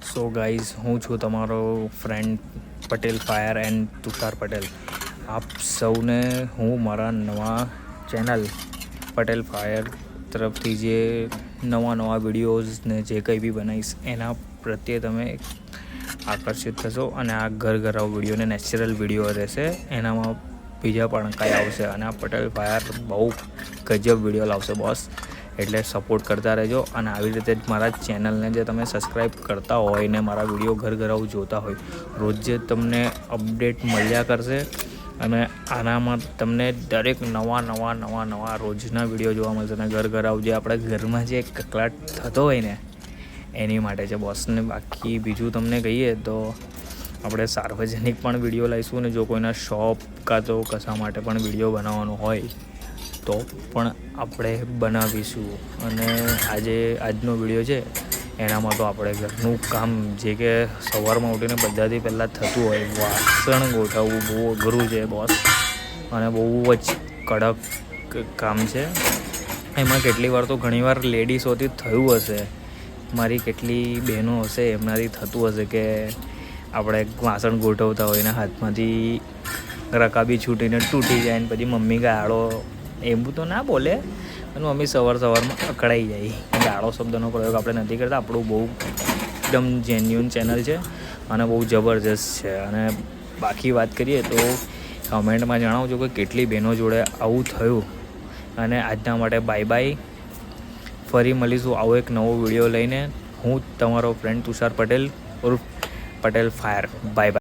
So guys, હું છું તમારો friend Patel fire and Tushar Patel. આપ સૌને હું મારા નવા ચેનલ પટેલ ફાયર તરફથી જે નવા વિડીયોઝ ને જે કંઈ બી બનાવીશ એના પ્રત્યે તમે આકર્ષિત થશો. અને આ ઘરઘરાવ વિડીયો ને નેચરલ વિડીયો રહેશે, એનામાં બીજા પણ કંઈ આવશે. અને આ પટેલ ફાયર બહુ ગજબ વિડીયો લાવશે બોસ, એટલે સપોર્ટ કરતા રહેજો. અને આવી રીતે જ મારા ચેનલને જે તમે સબસ્ક્રાઈબ કરતા હોય ને મારા વિડીયો ઘરઘરાવ જોતા હોય, રોજ જે તમને અપડેટ મળ્યા કરશે. અને આનામાં તમને દરેક નવા રોજના વિડીયો જોવા મળશે. અને ઘરઘરાવ જે આપણે ઘરમાં જે કકળાટ થતો હોય ને એની માટે છે બોસને. બાકી બીજું તમને કહીએ તો આપણે સાર્વજનિક પણ વિડીયો લાવીશું. ને જો કોઈના શોપ કાં તો કશા માટે પણ વિડીયો બનાવવાનો હોય તો પણ આપણે બનાવીશું. અને આજનો વિડીયો છે એનામાં તો આપણે ઘરનું કામ જે કે સવારમાં ઉઠીને બધાથી પહેલાં થતું હોય, વાસણ ગોઠવવું બહુ અઘરું છે બોસ, અને બહુ જ કડક કામ છે. એમાં કેટલી વાર તો ઘણીવાર લેડીઝોથી થયું હશે, મારી કેટલી બહેનો હશે એમનાથી થતું હશે કે આપણે વાસણ ગોઠવતા હોય ને હાથમાંથી રકાબી છૂટીને તૂટી જાય ને પછી મમ્મી ગાળો એવું તો ના બોલે, અને મમ્મી સવારમાં અકળાઈ જાય. ગાળો શબ્દનો પ્રયોગ આપણે નથી કરતા. આપણું બહુ એકદમ જેન્યુઅન ચેનલ છે અને બહુ જબરજસ્ત છે. અને બાકી વાત કરીએ તો કમેન્ટમાં જણાવજો કે કેટલી બહેનો જોડે આવું થયું. અને આજના માટે બાય બાય. ફરી મળીશું આવો એક નવો વિડીયો લઈને. હું તમારો ફ્રેન્ડ તુષાર પટેલ ઉર્ફ પટેલ ફાયર. Bye by.